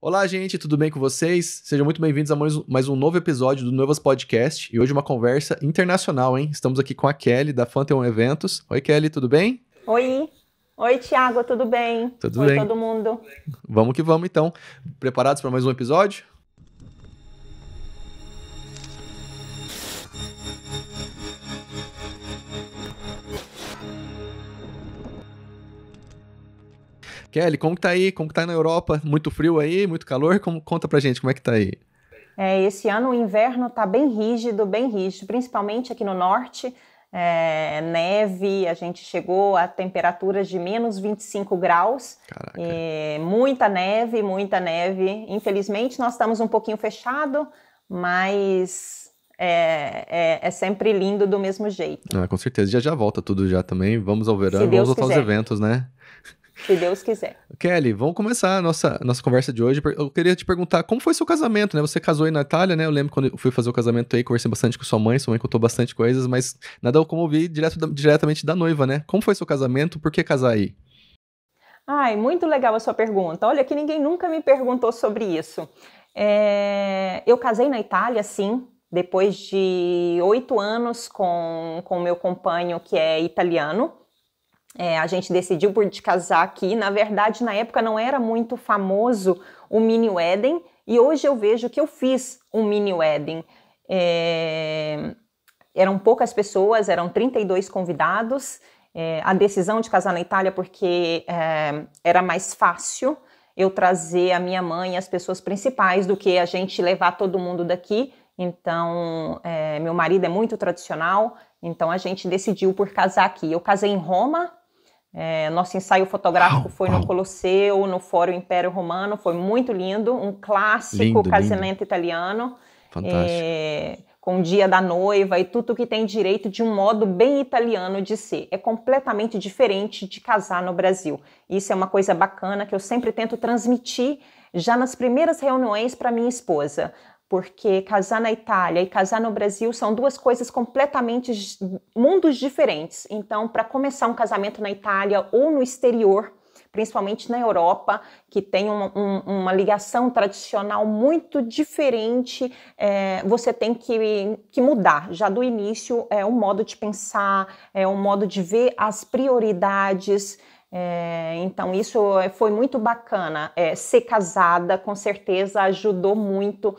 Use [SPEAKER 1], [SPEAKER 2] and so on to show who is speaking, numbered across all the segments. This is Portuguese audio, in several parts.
[SPEAKER 1] Olá, gente, tudo bem com vocês? Sejam muito bem-vindos a mais um novo episódio do Novas Podcast e hoje uma conversa internacional, hein? Estamos aqui com a Kelly, da Phantom Eventos. Oi, Kelly, tudo bem?
[SPEAKER 2] Oi, Thiago, tudo bem?
[SPEAKER 1] Tudo
[SPEAKER 2] Oi,
[SPEAKER 1] bem.
[SPEAKER 2] todo mundo.
[SPEAKER 1] Vamos que vamos, então. Preparados para mais um episódio? Kelly, como que tá aí? Como que tá na Europa? Muito frio aí? Muito calor? Conta pra gente como é que tá aí.
[SPEAKER 2] Esse ano o inverno está bem rígido, principalmente aqui no norte. Neve, a gente chegou a temperaturas de menos 25 graus.
[SPEAKER 1] Caraca.
[SPEAKER 2] Muita neve. Infelizmente nós estamos um pouquinho fechado, mas é sempre lindo do mesmo jeito.
[SPEAKER 1] Com certeza. Já volta tudo já também. Vamos ao verão,
[SPEAKER 2] Se Deus
[SPEAKER 1] vamos voltar aos
[SPEAKER 2] quiser.
[SPEAKER 1] eventos, né?
[SPEAKER 2] Se Deus quiser.
[SPEAKER 1] Kelly, vamos começar a nossa conversa de hoje. Eu queria te perguntar, como foi seu casamento, né? Você casou aí na Itália, né? Eu lembro quando eu fui fazer o casamento aí, conversei bastante com sua mãe contou bastante coisas, mas nada como ouvir diretamente da noiva, né? Como foi seu casamento? Por que casar aí?
[SPEAKER 2] Ai, muito legal a sua pergunta. Olha que ninguém nunca me perguntou sobre isso. Eu casei na Itália, sim, depois de 8 anos com meu companheiro que é italiano. A gente decidiu por casar aqui. Na verdade, na época não era muito famoso o mini wedding e hoje eu vejo que eu fiz um mini wedding. Eram poucas pessoas, eram 32 convidados. A decisão de casar na Itália porque era mais fácil eu trazer a minha mãe e as pessoas principais do que a gente levar todo mundo daqui. Então, meu marido é muito tradicional, então a gente decidiu por casar aqui. Eu casei em Roma. Nosso ensaio fotográfico foi no Colosseu, no Fórum Império Romano, foi muito lindo, um clássico casamento italiano, com o dia da noiva e tudo que tem direito de um modo bem italiano de ser. É completamente diferente de casar no Brasil. Isso é uma coisa bacana que eu sempre tento transmitir já nas primeiras reuniões para minha esposa. Porque casar na Itália e casar no Brasil são duas coisas completamente mundos diferentes. Então, para começar um casamento na Itália ou no exterior, principalmente na Europa, que tem uma ligação tradicional muito diferente, você tem que mudar. Já do início, um modo de pensar, um modo de ver as prioridades. Então isso foi muito bacana. Ser casada com certeza ajudou muito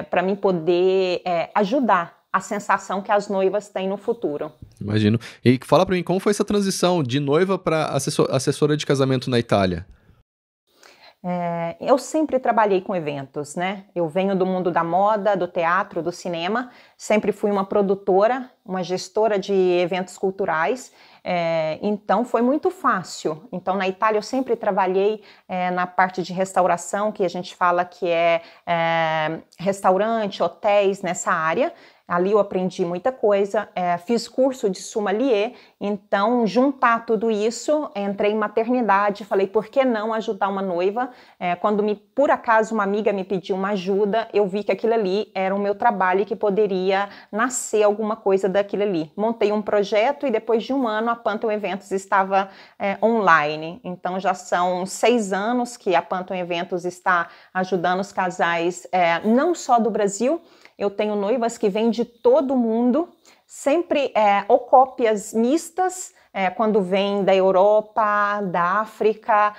[SPEAKER 2] para mim poder ajudar a sensação que as noivas têm no futuro.
[SPEAKER 1] Imagino. E fala para mim, como foi essa transição de noiva para assessora de casamento na Itália?
[SPEAKER 2] Eu sempre trabalhei com eventos, né? Eu venho do mundo da moda, do teatro, do cinema, sempre fui uma produtora, uma gestora de eventos culturais, então foi muito fácil. Então na Itália eu sempre trabalhei na parte de restauração, que a gente fala que é restaurante, hotéis, nessa área. Ali eu aprendi muita coisa, fiz curso de sommelier, então juntar tudo isso, entrei em maternidade, falei por que não ajudar uma noiva? Quando por acaso uma amiga me pediu uma ajuda, eu vi que aquilo ali era o meu trabalho e que poderia nascer alguma coisa daquilo ali. Montei um projeto e depois de um ano a Phantom Eventos estava online, então já são 6 anos que a Phantom Eventos está ajudando os casais, não só do Brasil. Eu tenho noivas que vêm de todo mundo, sempre ou cópias mistas, quando vêm da Europa, da África,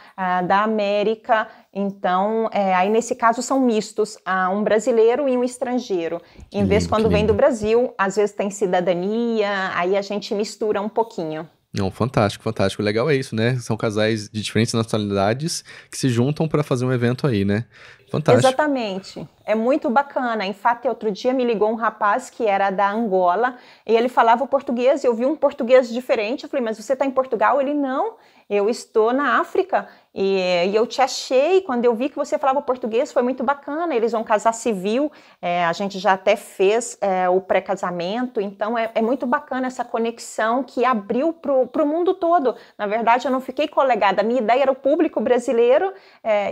[SPEAKER 2] da América. Então, aí nesse caso são mistos, um brasileiro e um estrangeiro. Em vez quando vem do Brasil, às vezes tem cidadania, aí a gente mistura um pouquinho.
[SPEAKER 1] Não, fantástico, fantástico. O legal é isso, né? São casais de diferentes nacionalidades que se juntam para fazer um evento aí, né? Fantástico.
[SPEAKER 2] Exatamente. É muito bacana. Em fato, outro dia me ligou um rapaz que era da Angola e ele falava português. Eu vi um português diferente. Eu falei, mas você está em Portugal? Ele, não, eu estou na África. E eu te achei, quando eu vi que você falava português, foi muito bacana. Eles vão casar civil, a gente já até fez o pré-casamento. Então, é muito bacana essa conexão que abriu para o mundo todo. Na verdade, eu não fiquei colegada. A minha ideia era o público brasileiro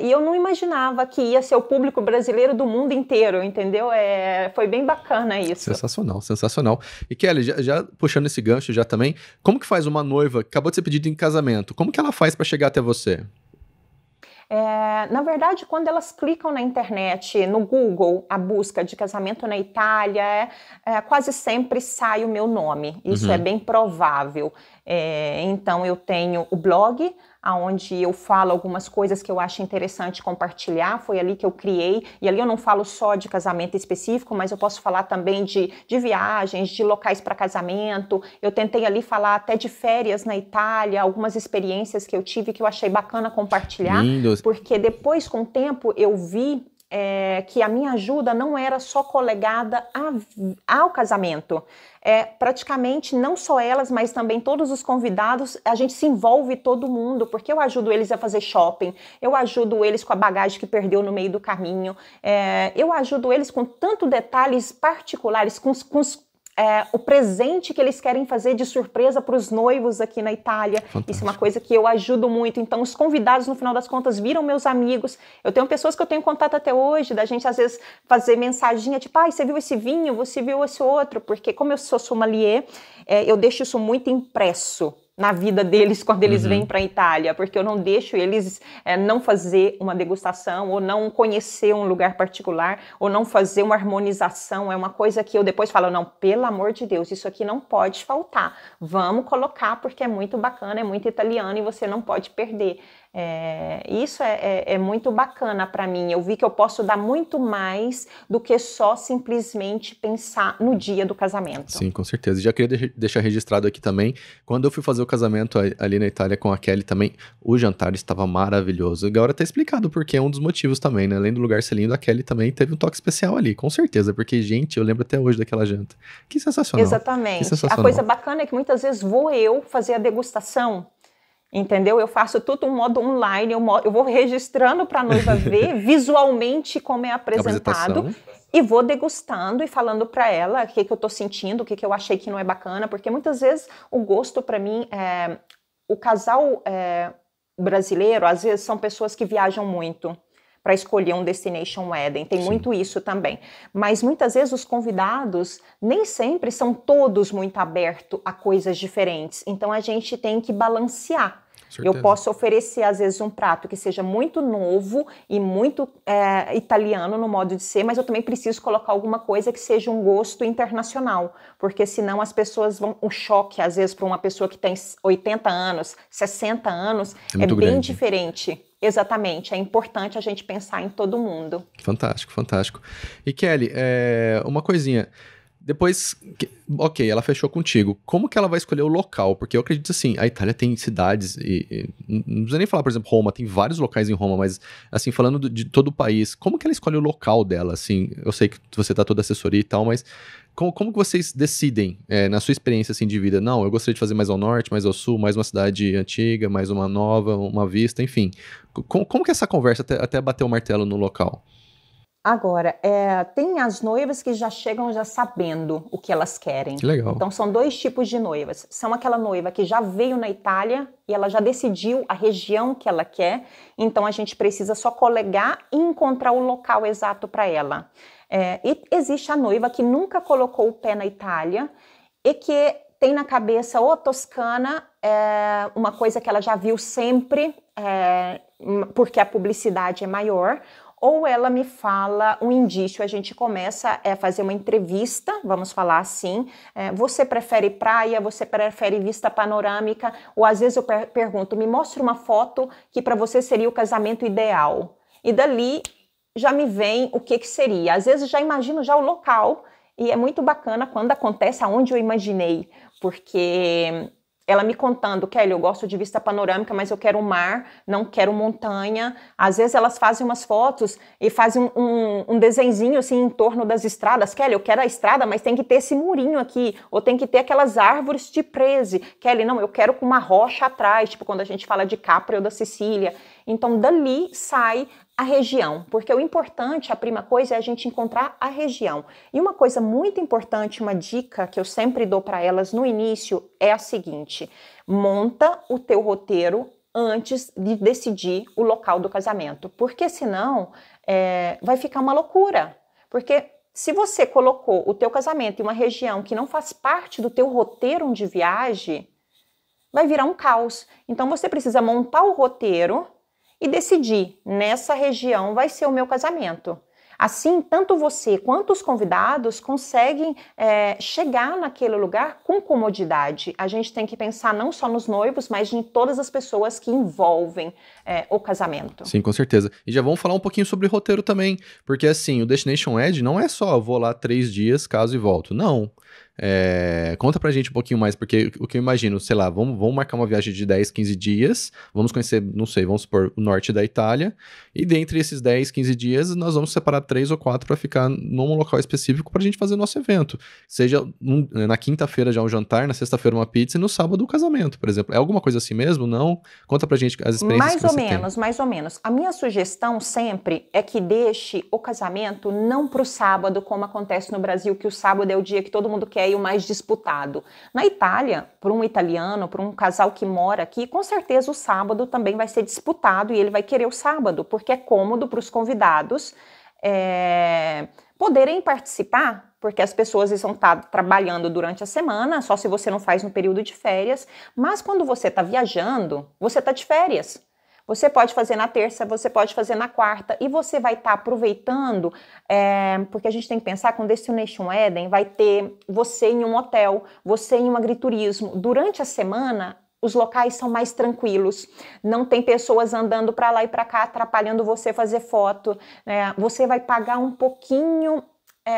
[SPEAKER 2] e eu não imaginava que ia ser o público brasileiro do mundo inteiro, entendeu? Foi bem bacana isso.
[SPEAKER 1] Sensacional, sensacional. E Kelly, já puxando esse gancho já também, como que faz uma noiva que acabou de ser pedida em casamento? Como que ela faz para chegar até você?
[SPEAKER 2] Na verdade, quando elas clicam na internet, no Google, a busca de casamento na Itália, quase sempre sai o meu nome. Isso é bem provável. Então, eu tenho o blog, onde eu falo algumas coisas que eu acho interessante compartilhar. Foi ali que eu criei, e ali eu não falo só de casamento específico, mas eu posso falar também de viagens, de locais para casamento. Eu tentei ali falar até de férias na Itália, algumas experiências que eu tive que eu achei bacana compartilhar,
[SPEAKER 1] Lindo.
[SPEAKER 2] porque depois, com o tempo, eu vi que a minha ajuda não era só colegada ao casamento. Praticamente não só elas, mas também todos os convidados, a gente se envolve todo mundo, porque eu ajudo eles a fazer shopping, eu ajudo eles com a bagagem que perdeu no meio do caminho, eu ajudo eles com tantos detalhes particulares, com o presente que eles querem fazer de surpresa para os noivos aqui na Itália.
[SPEAKER 1] Fantástico.
[SPEAKER 2] Isso é uma coisa que eu ajudo muito. Então, os convidados, no final das contas, viram meus amigos. Eu tenho pessoas que eu tenho contato até hoje, da gente, às vezes, fazer mensaginha, tipo, você viu esse vinho? Você viu esse outro? Porque, como eu sou sommelier, eu deixo isso muito impresso na vida deles quando eles vêm para a Itália, porque eu não deixo eles não fazer uma degustação, ou não conhecer um lugar particular, ou não fazer uma harmonização. É uma coisa que eu depois falo, não, pelo amor de Deus, isso aqui não pode faltar. Vamos colocar porque é muito bacana, é muito italiano e você não pode perder. Isso é muito bacana para mim. Eu vi que eu posso dar muito mais do que só simplesmente pensar no dia do casamento.
[SPEAKER 1] Sim, com certeza. Já queria deixar registrado aqui também, quando eu fui fazer o casamento ali na Itália com a Kelly também, o jantar estava maravilhoso. Agora tá explicado porque é um dos motivos também, né? Além do lugar ser lindo, a Kelly também teve um toque especial ali, com certeza, porque, gente, eu lembro até hoje daquela janta. Que sensacional.
[SPEAKER 2] Exatamente.
[SPEAKER 1] Que sensacional.
[SPEAKER 2] A coisa bacana é que muitas vezes vou eu fazer a degustação, entendeu? Eu faço tudo em modo online, eu vou registrando para a noiva ver visualmente como é apresentado e vou degustando e falando para ela o que eu estou sentindo, o que eu achei que não é bacana, porque muitas vezes o gosto para mim, o casal brasileiro, às vezes são pessoas que viajam muito para escolher um destination wedding, tem muito isso também. Mas muitas vezes os convidados nem sempre são todos muito abertos a coisas diferentes, então a gente tem que balancear.
[SPEAKER 1] Certeza.
[SPEAKER 2] Eu posso oferecer, às vezes, um prato que seja muito novo e muito italiano no modo de ser, mas eu também preciso colocar alguma coisa que seja um gosto internacional, porque senão as pessoas vão... Um choque, às vezes, para uma pessoa que tem 80 anos, 60 anos, é bem diferente. Exatamente, é importante a gente pensar em todo mundo.
[SPEAKER 1] Fantástico, fantástico. E Kelly, uma coisinha... Depois, ok, ela fechou contigo. Como que ela vai escolher o local? Porque eu acredito assim, a Itália tem cidades não precisa nem falar, por exemplo, Roma, tem vários locais em Roma, mas assim, falando de todo o país, como que ela escolhe o local dela, assim? Eu sei que você tá toda assessoria e tal, mas como que vocês decidem, na sua experiência assim de vida? Não, eu gostaria de fazer mais ao norte, mais ao sul, mais uma cidade antiga, mais uma nova, uma vista, enfim. Como que é essa conversa até bater o martelo no local?
[SPEAKER 2] Agora, tem as noivas que já chegam já sabendo o que elas querem.
[SPEAKER 1] Que legal.
[SPEAKER 2] Então, são dois tipos de noivas. São aquela noiva que já veio na Itália e ela já decidiu a região que ela quer, então a gente precisa só colegar e encontrar o local exato para ela. E existe a noiva que nunca colocou o pé na Itália e que tem na cabeça ou Toscana, uma coisa que ela já viu sempre, porque a publicidade é maior, ou ela me fala um indício, a gente começa a fazer uma entrevista, vamos falar assim, você prefere praia, você prefere vista panorâmica, ou às vezes eu pergunto, me mostre uma foto que para você seria o casamento ideal. E dali já me vem o que seria. Às vezes já imagino já o local, e é muito bacana quando acontece aonde eu imaginei, porque... Ela me contando, Kelly, eu gosto de vista panorâmica, mas eu quero mar, não quero montanha. Às vezes elas fazem umas fotos e fazem um desenzinho assim em torno das estradas. Kelly, eu quero a estrada, mas tem que ter esse murinho aqui, ou tem que ter aquelas árvores de prese. Kelly, não, eu quero com uma rocha atrás, tipo quando a gente fala de Capri ou da Sicília. Então dali sai a região, porque o importante, a primeira coisa, é a gente encontrar a região. E uma coisa muito importante, uma dica que eu sempre dou para elas no início é a seguinte: monta o teu roteiro antes de decidir o local do casamento, porque senão vai ficar uma loucura. Porque se você colocou o teu casamento em uma região que não faz parte do teu roteiro de viagem, vai virar um caos. Então você precisa montar o roteiro e decidir, nessa região vai ser o meu casamento. Assim, tanto você quanto os convidados conseguem chegar naquele lugar com comodidade. A gente tem que pensar não só nos noivos, mas em todas as pessoas que envolvem o casamento.
[SPEAKER 1] Sim, com certeza. E já vamos falar um pouquinho sobre roteiro também, porque assim, o Destination Ed não é só vou lá 3 dias, caso e volto. Não. Conta pra gente um pouquinho mais, porque o que eu imagino, sei lá, vamos marcar uma viagem de 10, 15 dias, vamos conhecer, não sei, vamos supor, o norte da Itália, e dentre esses 10, 15 dias, nós vamos separar 3 ou 4 para ficar num local específico pra gente fazer o nosso evento. Seja na quinta-feira já um jantar, na sexta-feira uma pizza e no sábado o casamento, por exemplo. É alguma coisa assim mesmo? Não? Conta pra gente as experiências que você tem.
[SPEAKER 2] Mais ou menos. A minha sugestão sempre é que deixe o casamento não pro sábado, como acontece no Brasil, que o sábado é o dia que todo mundo quer e o mais disputado. Na Itália, para um italiano, para um casal que mora aqui, com certeza o sábado também vai ser disputado e ele vai querer o sábado, porque é cômodo para os convidados poderem participar, porque as pessoas estão trabalhando durante a semana, só se você não faz no período de férias, mas quando você está viajando, você está de férias. Você pode fazer na terça, você pode fazer na quarta, e você vai estar aproveitando, porque a gente tem que pensar que o Destination Eden vai ter você em um hotel, você em um agriturismo. Durante a semana, os locais são mais tranquilos, não tem pessoas andando para lá e para cá, atrapalhando você fazer foto. Você vai pagar um pouquinho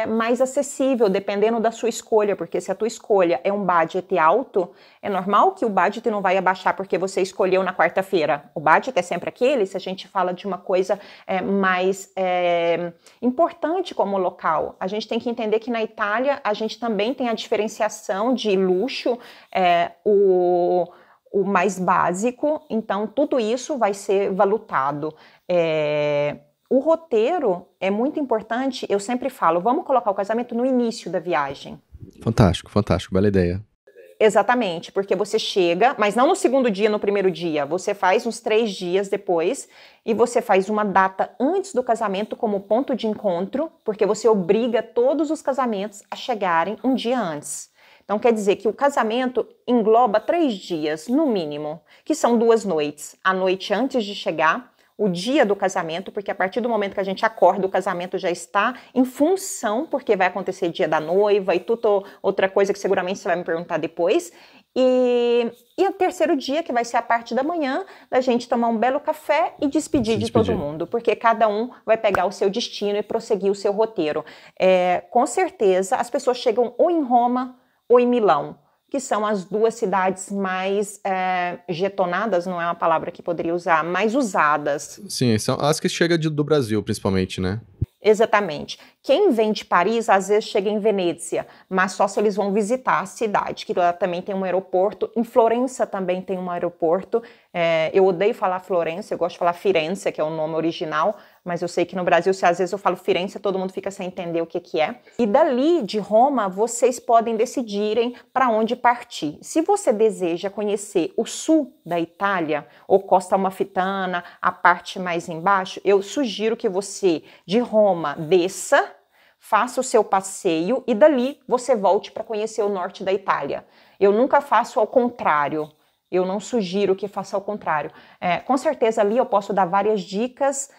[SPEAKER 2] mais acessível, dependendo da sua escolha, porque se a tua escolha é um budget alto, é normal que o budget não vai abaixar porque você escolheu na quarta-feira. O budget é sempre aquele, se a gente fala de uma coisa mais importante como local. A gente tem que entender que na Itália a gente também tem a diferenciação de luxo, o mais básico, então tudo isso vai ser valutado. O roteiro é muito importante, eu sempre falo, vamos colocar o casamento no início da viagem.
[SPEAKER 1] Fantástico, fantástico, bela ideia.
[SPEAKER 2] Exatamente, porque você chega, mas não no segundo dia, no primeiro dia, você faz uns 3 dias depois e você faz uma data antes do casamento como ponto de encontro, porque você obriga todos os casamentos a chegarem um dia antes. Então quer dizer que o casamento engloba 3 dias, no mínimo, que são 2 noites. A noite antes de chegar, o dia do casamento, porque a partir do momento que a gente acorda, o casamento já está em função, porque vai acontecer dia da noiva e tudo outra coisa que seguramente você vai me perguntar depois. E o terceiro dia, que vai ser a parte da manhã, da gente tomar um belo café e despedir de todo mundo, porque cada um vai pegar o seu destino e prosseguir o seu roteiro. Com certeza, as pessoas chegam ou em Roma ou em Milão, que são as 2 cidades mais jetonadas, não é uma palavra que poderia usar, mais usadas.
[SPEAKER 1] Sim, são as que chegam do Brasil, principalmente, né?
[SPEAKER 2] Exatamente. Quem vem de Paris, às vezes chega em Venezia, mas só se eles vão visitar a cidade, que lá também tem um aeroporto. Em Florença também tem um aeroporto. Eu odeio falar Florença, eu gosto de falar Firenze, que é o nome original, mas eu sei que no Brasil, se às vezes eu falo Firenze, todo mundo fica sem entender o que é. E dali, de Roma, vocês podem decidirem para onde partir. Se você deseja conhecer o sul da Itália, ou Costa Amalfitana, a parte mais embaixo, eu sugiro que você, de Roma, desça, faça o seu passeio e dali você volte para conhecer o norte da Itália. Eu nunca faço ao contrário. Eu não sugiro que faça ao contrário. Com certeza ali eu posso dar várias dicas.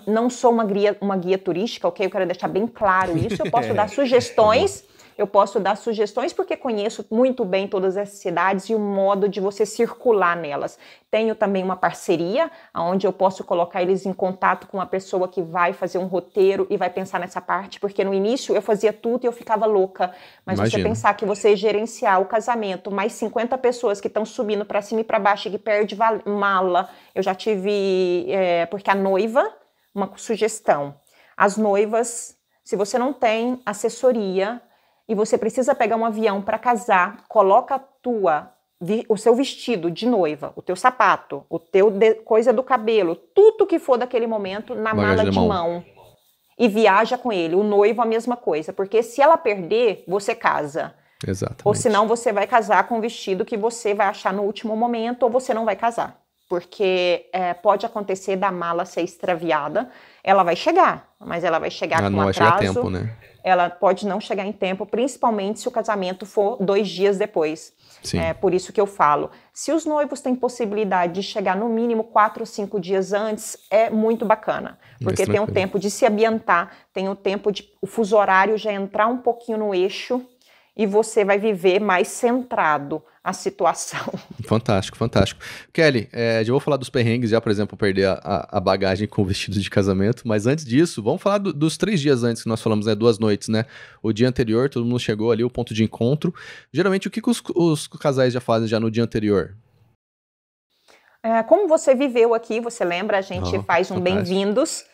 [SPEAKER 2] Não sou uma guia turística, ok? Eu quero deixar bem claro isso. Eu posso dar sugestões. Eu posso dar sugestões porque conheço muito bem todas essas cidades e o modo de você circular nelas. Tenho também uma parceria, onde eu posso colocar eles em contato com uma pessoa que vai fazer um roteiro e vai pensar nessa parte, porque no início eu fazia tudo e eu ficava louca. Mas
[SPEAKER 1] Imagino.
[SPEAKER 2] você pensar que você gerenciar o casamento, mais 50 pessoas que estão subindo para cima e para baixo e que perde mala. Eu já tive, porque a noiva, uma sugestão, as noivas, se você não tem assessoria, e você precisa pegar um avião para casar, coloca o seu vestido de noiva, o teu sapato, coisa do cabelo, tudo que for daquele momento na mala de mão. E viaja com ele. O noivo a mesma coisa, porque se ela perder, você casa.
[SPEAKER 1] Exatamente.
[SPEAKER 2] Ou senão você vai casar com um vestido que você vai achar no último momento ou você não vai casar. porque pode acontecer da mala ser extraviada. Ela vai chegar, mas ela vai chegar com
[SPEAKER 1] não vai
[SPEAKER 2] atraso.
[SPEAKER 1] chegar a tempo, né?
[SPEAKER 2] Ela pode não chegar em tempo, principalmente se o casamento for 2 dias depois.
[SPEAKER 1] Sim.
[SPEAKER 2] É por isso que eu falo, se os noivos têm possibilidade de chegar no mínimo 4 ou 5 dias antes, é muito bacana, porque tem um tempo de se ambientar, tem o tempo de o fuso horário já entrar um pouquinho no eixo, e você vai viver mais centrado a situação.
[SPEAKER 1] Fantástico, fantástico. Kelly, já vou falar dos perrengues, já, por exemplo, perder a bagagem com o vestido de casamento, mas antes disso, vamos falar dos 3 dias antes que nós falamos, né, 2 noites, né? O dia anterior, todo mundo chegou ali, o ponto de encontro. Geralmente, o que os casais já fazem já no dia anterior?
[SPEAKER 2] Como você viveu aqui, você lembra, a gente faz um bem-vindos,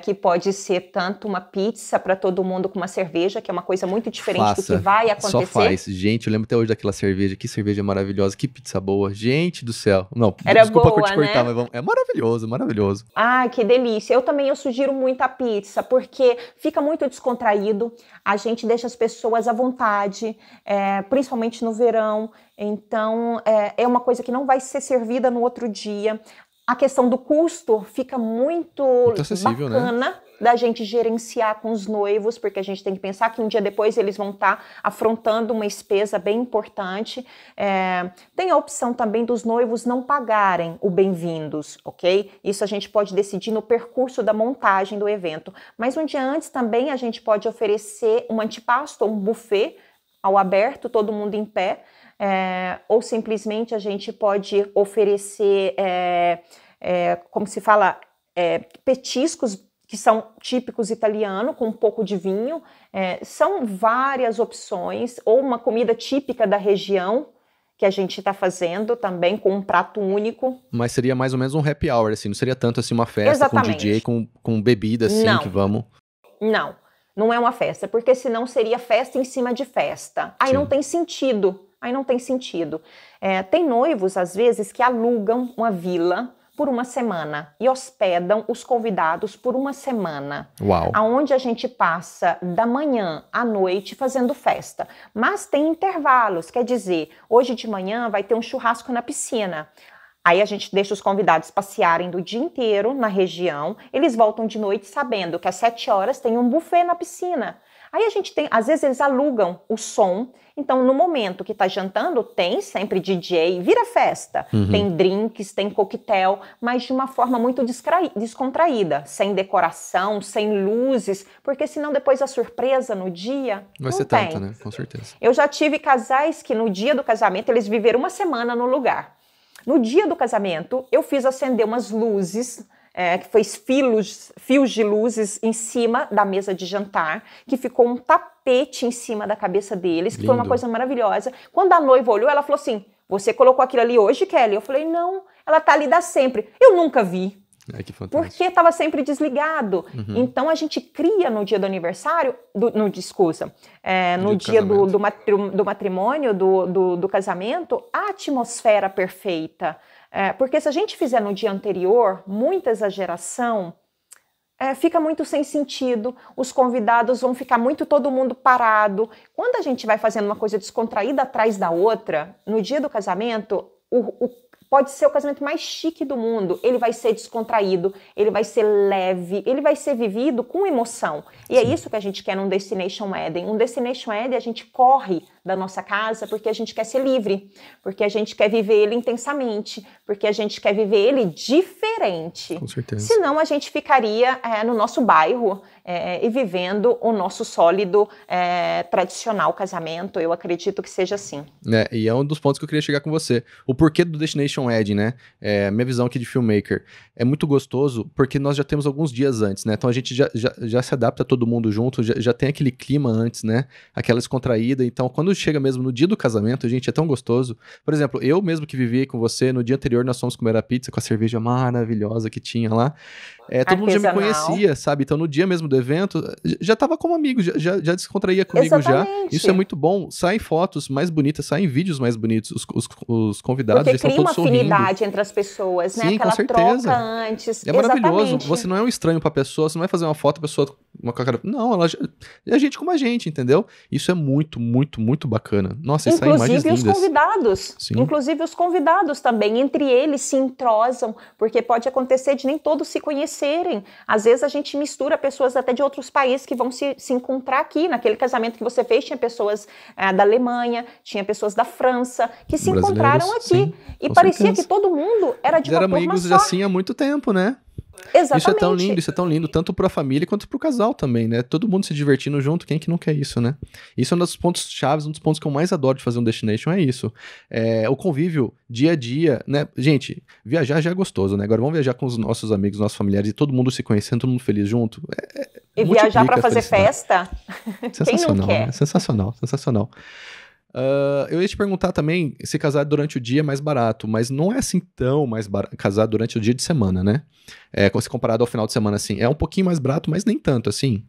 [SPEAKER 2] que pode ser tanto uma pizza para todo mundo com uma cerveja, que é uma coisa muito diferente do que vai acontecer.
[SPEAKER 1] Só faz. Gente, eu lembro até hoje daquela cerveja. Que cerveja maravilhosa, que pizza boa. Gente do céu. Não, desculpa por te cortar, né? Mas é maravilhoso, maravilhoso.
[SPEAKER 2] Ah, que delícia. Eu sugiro muito a pizza, porque fica muito descontraído. A gente deixa as pessoas à vontade, principalmente no verão. Então, é uma coisa que não vai ser servida no outro dia. A questão do custo fica muito
[SPEAKER 1] acessível,
[SPEAKER 2] bacana, né? Da gente gerenciar com os noivos, porque a gente tem que pensar que um dia depois eles vão estar afrontando uma despesa bem importante. Tem a opção também dos noivos não pagarem o bem-vindos, ok? Isso a gente pode decidir no percurso da montagem do evento. Mas um dia antes também a gente pode oferecer um antipasto, um buffet ao aberto, todo mundo em pé. Ou simplesmente a gente pode oferecer, como se fala, petiscos que são típicos italianos, com um pouco de vinho. São várias opções, ou uma comida típica da região, que a gente está fazendo também, com um prato único.
[SPEAKER 1] Mas seria mais ou menos um happy hour, assim, não seria tanto assim uma festa. Exatamente. Com DJ, com bebida, assim, não. Que vamos...
[SPEAKER 2] Não é uma festa, porque senão seria festa em cima de festa. Aí não tem sentido. Tem noivos, às vezes, que alugam uma vila por uma semana e hospedam os convidados por uma semana.
[SPEAKER 1] Uau!
[SPEAKER 2] Aonde a gente passa da manhã à noite fazendo festa. Mas tem intervalos, quer dizer, hoje de manhã vai ter um churrasco na piscina. Aí a gente deixa os convidados passearem do dia inteiro na região, eles voltam de noite sabendo que às 7 horas tem um buffet na piscina. Aí a gente tem, às vezes eles alugam o som, então no momento que está jantando tem sempre DJ, vira festa, tem drinks, tem coquetel, mas de uma forma muito descontraída, sem decoração, sem luzes, porque senão depois a surpresa no dia
[SPEAKER 1] vai ser tanto, né? Com certeza.
[SPEAKER 2] Eu já tive casais que no dia do casamento eles viveram uma semana no lugar. No dia do casamento, eu fiz acender umas luzes, que foi fios de luzes em cima da mesa de jantar, que ficou um tapete em cima da cabeça deles, que Lindo. Foi uma coisa maravilhosa. Quando a noiva olhou, ela falou assim, você colocou aquilo ali hoje, Kelly? Eu falei, não, ela tá ali da sempre. Eu nunca vi.
[SPEAKER 1] Que fantástico.
[SPEAKER 2] Porque estava sempre desligado. Então a gente cria no dia do aniversário, no dia do matrimônio, do casamento, a atmosfera perfeita. Porque se a gente fizer no dia anterior, muita exageração, fica muito sem sentido, os convidados vão ficar todo mundo parado. Quando a gente vai fazendo uma coisa descontraída atrás da outra, no dia do casamento, pode ser o casamento mais chique do mundo, ele vai ser descontraído, ele vai ser leve, ele vai ser vivido com emoção. E Sim. É isso que a gente quer num Destination Wedding. Um Destination Wedding, a gente corre da nossa casa porque a gente quer ser livre, porque a gente quer viver ele intensamente, porque a gente quer viver ele diferente.
[SPEAKER 1] Com certeza.
[SPEAKER 2] Senão a gente ficaria no nosso bairro e vivendo o nosso sólido, tradicional casamento. Eu acredito que seja assim.
[SPEAKER 1] E é um dos pontos que eu queria chegar com você. O porquê do Destination Wedding, né? Minha visão aqui de filmmaker. É muito gostoso porque nós já temos alguns dias antes, né? Então a gente já se adapta todo mundo junto, já tem aquele clima antes, né? Aquela descontraída. Então quando chega mesmo no dia do casamento, gente, é tão gostoso. Por exemplo, eu mesmo que vivi com você, no dia anterior nós fomos comer a pizza com a cerveja maravilhosa que tinha lá. Todo mundo já me conhecia, sabe? Então no dia mesmo do evento, já tava como amigo, já descontraía comigo.
[SPEAKER 2] Exatamente.
[SPEAKER 1] Já. Isso é muito bom. Saem fotos mais bonitas, saem vídeos mais bonitos. Os convidados
[SPEAKER 2] porque
[SPEAKER 1] já estão todos sorrindo.
[SPEAKER 2] Porque cria uma afinidade entre as pessoas, né?
[SPEAKER 1] Sim,
[SPEAKER 2] aquela
[SPEAKER 1] com certeza.
[SPEAKER 2] Troca antes.
[SPEAKER 1] É maravilhoso. Você não é um estranho pra pessoa, você não vai fazer uma foto, a pessoa... Não, ela é gente como a gente, entendeu? Isso é muito muito bacana. Nossa, e saem imagens
[SPEAKER 2] Inclusive os
[SPEAKER 1] lindas.
[SPEAKER 2] convidados,
[SPEAKER 1] Sim.
[SPEAKER 2] inclusive os convidados também, entre eles se entrosam, porque pode acontecer de nem todos se conhecerem. Às vezes a gente mistura pessoas até de outros países que vão se encontrar aqui. Naquele casamento que você fez, tinha pessoas da Alemanha, tinha pessoas da França, que se encontraram aqui.
[SPEAKER 1] Sim,
[SPEAKER 2] e
[SPEAKER 1] com
[SPEAKER 2] parecia
[SPEAKER 1] certeza.
[SPEAKER 2] que todo mundo era de
[SPEAKER 1] Eles eram
[SPEAKER 2] uma turma
[SPEAKER 1] amigos
[SPEAKER 2] só.
[SPEAKER 1] assim há muito tempo, né?
[SPEAKER 2] Exatamente.
[SPEAKER 1] Isso é tão lindo, tanto pra família quanto pro casal também, né? Todo mundo se divertindo junto, quem que não quer isso, né? Isso é um dos pontos chaves, um dos pontos que eu mais adoro de fazer um destination, é isso. O convívio, dia a dia, né? Gente, viajar já é gostoso, né? Agora vamos viajar com os nossos amigos, nossos familiares, e todo mundo se conhecendo, todo mundo feliz junto.
[SPEAKER 2] E viajar para
[SPEAKER 1] multiplica a
[SPEAKER 2] fazer
[SPEAKER 1] felicidade.
[SPEAKER 2] festa, quem não
[SPEAKER 1] Sensacional,
[SPEAKER 2] quer?
[SPEAKER 1] né? Sensacional, sensacional. Eu ia te perguntar também se casar durante o dia é mais barato, mas não é assim tão mais barato casar durante o dia de semana, né? Se comparado ao final de semana, assim, é um pouquinho mais barato, mas nem tanto, assim.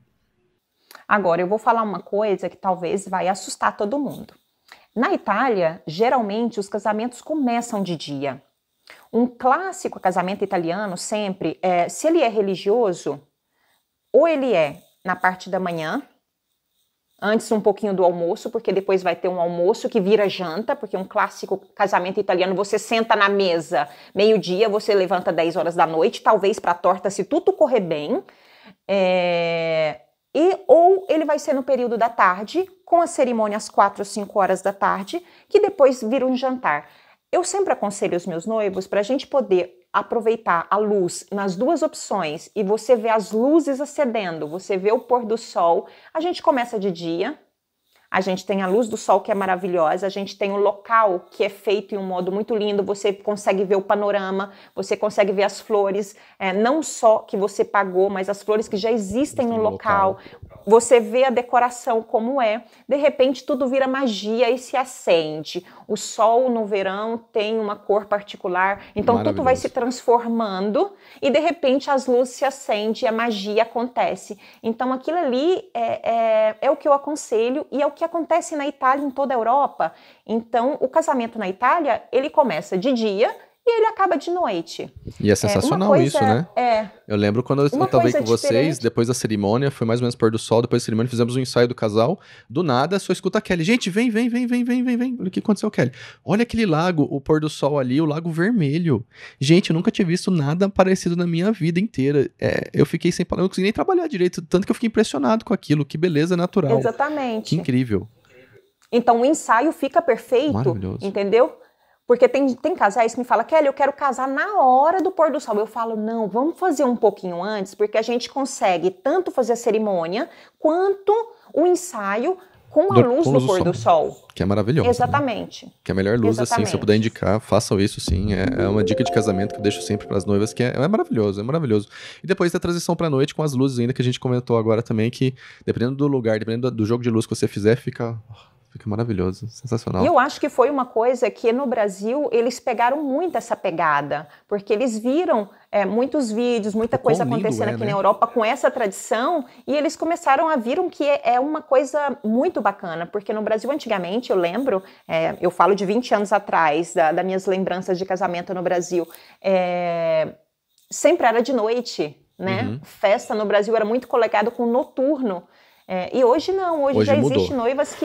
[SPEAKER 2] Agora, eu vou falar uma coisa que talvez vai assustar todo mundo. Na Itália, geralmente, os casamentos começam de dia. Um clássico casamento italiano sempre se ele é religioso, ou ele é na parte da manhã, antes um pouquinho do almoço, porque depois vai ter um almoço que vira janta, porque um clássico casamento italiano, você senta na mesa meio-dia, você levanta 10 horas da noite, talvez para a torta, se tudo correr bem, ou ele vai ser no período da tarde, com a cerimônia às 4 ou 5 horas da tarde, que depois vira um jantar. Eu sempre aconselho os meus noivos para a gente poder aproveitar a luz nas duas opções e você vê as luzes acendendo, você vê o pôr do sol. A gente começa de dia, a gente tem a luz do sol que é maravilhosa, a gente tem o local que é feito em um modo muito lindo, você consegue ver o panorama, você consegue ver as flores, não só que você pagou, mas as flores que já existem no local. Você vê a decoração como é, de repente tudo vira magia e se acende. O sol no verão tem uma cor particular, então tudo vai se transformando e de repente as luzes se acendem e a magia acontece. Então aquilo ali é o que eu aconselho e é o que acontece na Itália e em toda a Europa. Então o casamento na Itália, ele começa de dia e ele acaba de noite.
[SPEAKER 1] E é sensacional isso, né? Eu lembro quando eu tava aí com vocês, depois da cerimônia, foi mais ou menos pôr do sol, depois da cerimônia, fizemos um ensaio do casal, do nada, só escuta a Kelly, gente, vem. Olha o que aconteceu, Kelly. Olha aquele lago, o pôr do sol ali, o Lago Vermelho. Gente, eu nunca tinha visto nada parecido na minha vida inteira. Eu fiquei sem palavras, não consegui nem trabalhar direito, tanto que eu fiquei impressionado com aquilo, que beleza natural.
[SPEAKER 2] Exatamente.
[SPEAKER 1] Que incrível.
[SPEAKER 2] Então o ensaio fica perfeito, entendeu? Porque tem casais que me falam, Kelly, eu quero casar na hora do pôr do sol. Eu falo, não, vamos fazer um pouquinho antes, porque a gente consegue tanto fazer a cerimônia, quanto o ensaio com a luz do pôr do sol.
[SPEAKER 1] Que é maravilhoso.
[SPEAKER 2] Exatamente.
[SPEAKER 1] Né? Que é a melhor luz, assim, se eu puder indicar, façam isso, sim. É uma dica de casamento que eu deixo sempre para as noivas, que é maravilhoso, é maravilhoso. E depois da transição pra noite com as luzes ainda, que a gente comentou agora também, que dependendo do lugar, dependendo do jogo de luz que você fizer, fica maravilhoso, sensacional.
[SPEAKER 2] E eu acho que foi uma coisa que no Brasil eles pegaram muito essa pegada, porque eles viram muitos vídeos, muita coisa acontecendo aqui na Europa com essa tradição, e eles começaram a viram que é uma coisa muito bacana, porque no Brasil antigamente, eu lembro, eu falo de 20 anos atrás, das minhas lembranças de casamento no Brasil, sempre era de noite, né?
[SPEAKER 1] Uhum.
[SPEAKER 2] Festa no Brasil era muito colegado com noturno. E hoje não, hoje já
[SPEAKER 1] mudou.
[SPEAKER 2] existem noivas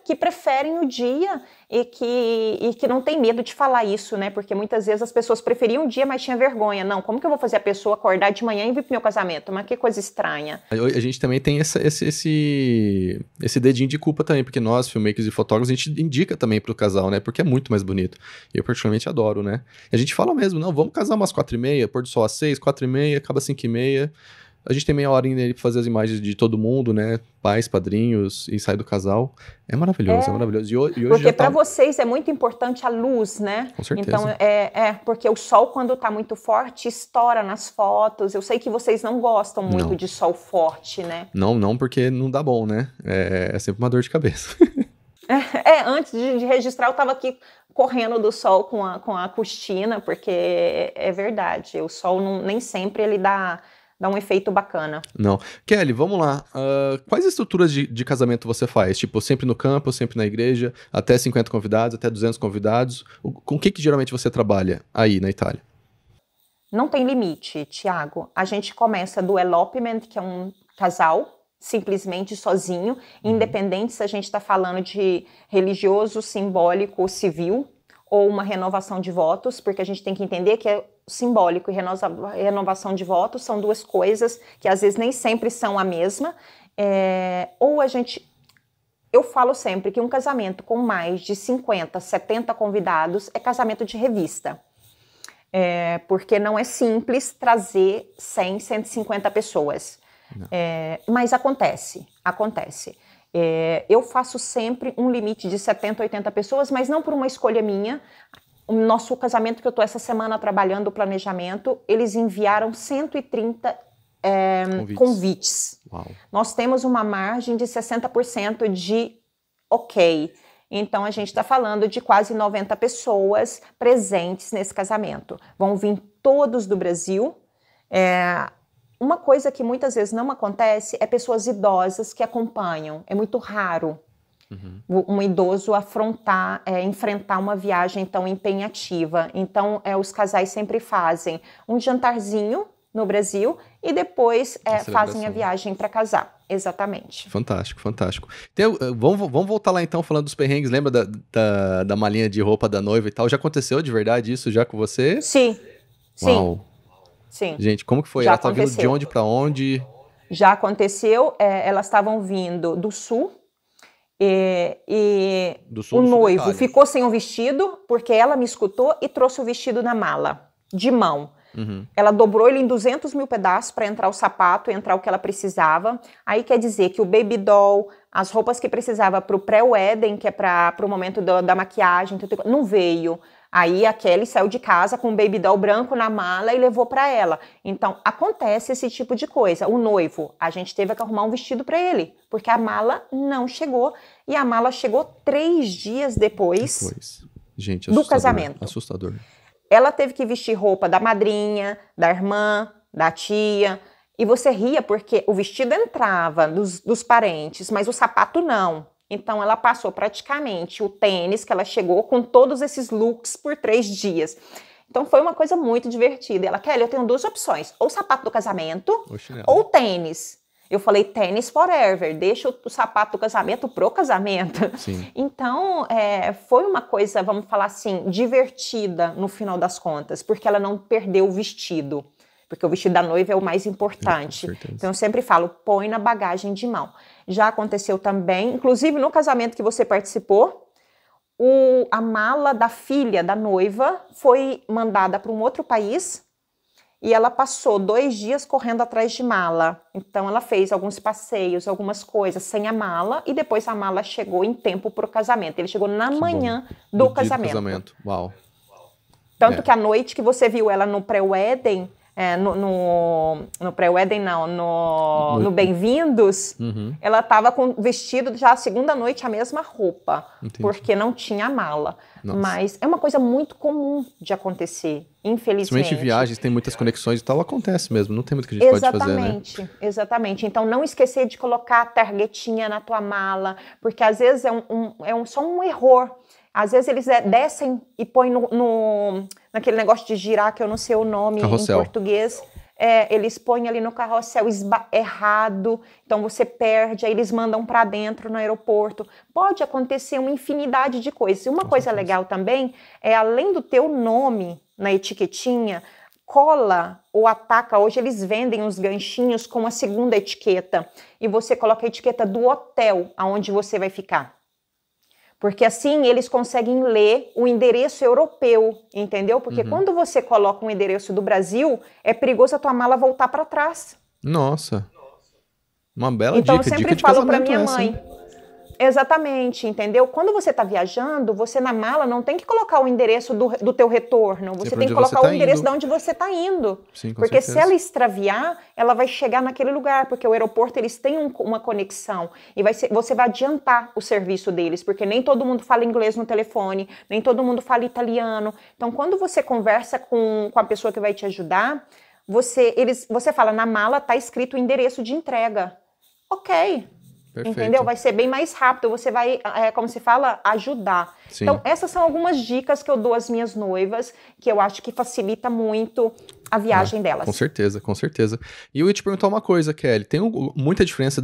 [SPEAKER 2] que preferem o dia e que não tem medo de falar isso, né? Porque muitas vezes as pessoas preferiam o dia, mas tinha vergonha. Não, como que eu vou fazer a pessoa acordar de manhã e vir pro meu casamento? Mas que coisa estranha.
[SPEAKER 1] A gente também tem esse dedinho de culpa também, porque nós, filmmakers e fotógrafos, a gente indica também pro casal, né? Porque é muito mais bonito. Eu particularmente adoro, né? E a gente fala mesmo, não, vamos casar umas 4h30, pôr do sol às 6, 4h30, acaba 5h30. A gente tem meia horinha ali pra fazer as imagens de todo mundo, né? Pais, padrinhos, ensaio do casal. É maravilhoso, é maravilhoso. E hoje
[SPEAKER 2] porque para vocês é muito importante a luz, né?
[SPEAKER 1] Com certeza.
[SPEAKER 2] Então, porque o sol, quando tá muito forte, estoura nas fotos. Eu sei que vocês não gostam muito de sol forte, né?
[SPEAKER 1] Não, porque não dá bom, né? É sempre uma dor de cabeça.
[SPEAKER 2] Antes de registrar, eu tava aqui correndo do sol com a Cristina, porque é verdade, o sol nem sempre ele dá um efeito bacana.
[SPEAKER 1] Não. Kelly, vamos lá. Quais estruturas de casamento você faz? Tipo, sempre no campo, sempre na igreja, até 50 convidados, até 200 convidados? Com o que geralmente você trabalha aí na Itália?
[SPEAKER 2] Não tem limite, Thiago. A gente começa do elopement, que é um casal simplesmente sozinho, independente se a gente está falando de religioso, simbólico ou civil, ou uma renovação de votos, porque a gente tem que entender que simbólico e renovação de votos são duas coisas que às vezes nem sempre são a mesma, eu falo sempre que um casamento com mais de 50, 70 convidados é casamento de revista. Porque não é simples trazer 100, 150 pessoas. Mas acontece. Eu faço sempre um limite de 70, 80 pessoas, mas não por uma escolha minha. O nosso casamento que eu estou essa semana trabalhando o planejamento, eles enviaram 130 convites.
[SPEAKER 1] Uau.
[SPEAKER 2] Nós temos uma margem de 60% de ok. Então, a gente está falando de quase 90 pessoas presentes nesse casamento. Vão vir todos do Brasil. Uma coisa que muitas vezes não acontece é pessoas idosas que acompanham. É muito raro um idoso enfrentar uma viagem tão empenhativa. Então, os casais sempre fazem um jantarzinho no Brasil e depois fazem a viagem para casar. Exatamente.
[SPEAKER 1] Fantástico, fantástico. Vamos voltar lá então falando dos perrengues. Lembra da malinha de roupa da noiva e tal? Já aconteceu de verdade isso já com você?
[SPEAKER 2] Sim.
[SPEAKER 1] Uau.
[SPEAKER 2] Sim.
[SPEAKER 1] Gente, como que foi? Ela tá vindo de onde para onde?
[SPEAKER 2] Já aconteceu. Elas estavam vindo do sul.
[SPEAKER 1] Do sul,
[SPEAKER 2] o noivo ficou sem o vestido porque ela me escutou e trouxe o vestido na mala, de mão. Ela dobrou ele em 200 mil pedaços para entrar o sapato, entrar o que ela precisava. Aí quer dizer que o baby doll, as roupas que precisava para o pré-wedding, que é para o momento da maquiagem, não veio. Aí a Kelly saiu de casa com o baby doll branco na mala e levou para ela. Então, acontece esse tipo de coisa. O noivo, a gente teve que arrumar um vestido para ele, porque a mala não chegou. E a mala chegou 3 dias depois
[SPEAKER 1] Gente,
[SPEAKER 2] do casamento.
[SPEAKER 1] Assustador.
[SPEAKER 2] Ela teve que vestir roupa da madrinha, da irmã, da tia. E você ria porque o vestido entrava dos parentes, mas o sapato não. Então, ela passou praticamente o tênis que ela chegou com todos esses looks por 3 dias. Então, foi uma coisa muito divertida. E ela, Kelly, eu tenho 2 opções. Ou o sapato do casamento, ou tênis. Eu falei, tênis forever. Deixa o sapato do casamento pro casamento.
[SPEAKER 1] Sim.
[SPEAKER 2] Então, foi uma coisa, vamos falar assim, divertida no final das contas. Porque ela não perdeu o vestido. Porque o vestido da noiva é o mais importante. Então, eu sempre falo, põe na bagagem de mão. Já aconteceu também, inclusive no casamento que você participou, a mala da filha da noiva foi mandada para um outro país e ela passou 2 dias correndo atrás de mala. Então, ela fez alguns passeios, algumas coisas sem a mala e depois a mala chegou em tempo para o casamento. Ele chegou na manhã do casamento.
[SPEAKER 1] Uau.
[SPEAKER 2] Tanto que a noite que você viu ela no pré-wedding, no pré-wedding não, no Bem-vindos, ela estava com vestido já a segunda noite a mesma roupa, porque não tinha mala. Nossa. Mas é uma coisa muito comum de acontecer, infelizmente.
[SPEAKER 1] Principalmente viagens, tem muitas conexões e tal, acontece mesmo, não tem muito que a gente pode fazer, né?
[SPEAKER 2] Exatamente. Então, não esquecer de colocar a targuetinha na tua mala, porque às vezes só um erro. Às vezes eles descem e põem naquele negócio de girar, que eu não sei o nome
[SPEAKER 1] carrossel.
[SPEAKER 2] Em português. Eles põem ali no carrossel errado, então você perde, aí eles mandam para dentro no aeroporto. Pode acontecer uma infinidade de coisas. E uma coisa legal também é, além do teu nome na etiquetinha, cola ou ataca. Hoje eles vendem uns ganchinhos com a segunda etiqueta. E você coloca a etiqueta do hotel aonde você vai ficar. Porque assim eles conseguem ler o endereço europeu, entendeu? Porque quando você coloca um endereço do Brasil, é perigoso a tua mala voltar para trás.
[SPEAKER 1] Nossa, uma bela
[SPEAKER 2] então,
[SPEAKER 1] dica.
[SPEAKER 2] Então eu sempre falo para minha mãe. Exatamente, entendeu? Quando você está viajando, você na mala não tem que colocar o endereço do teu retorno, você tem que colocar o endereço de onde você está indo.
[SPEAKER 1] Sim, com
[SPEAKER 2] porque
[SPEAKER 1] certeza.
[SPEAKER 2] Se ela extraviar, ela vai chegar naquele lugar, porque o aeroporto eles têm uma conexão e você vai adiantar o serviço deles, porque nem todo mundo fala inglês no telefone, nem todo mundo fala italiano. Então, quando você conversa com a pessoa que vai te ajudar, você fala, na mala está escrito o endereço de entrega. Ok.
[SPEAKER 1] Perfeito.
[SPEAKER 2] Entendeu? Vai ser bem mais rápido, você vai, como se fala, ajudar.
[SPEAKER 1] Sim.
[SPEAKER 2] Então, essas são algumas dicas que eu dou às minhas noivas, que eu acho que facilita muito a viagem
[SPEAKER 1] Com
[SPEAKER 2] delas.
[SPEAKER 1] certeza, com certeza. E eu ia te perguntar uma coisa, Kelly. Tem muita diferença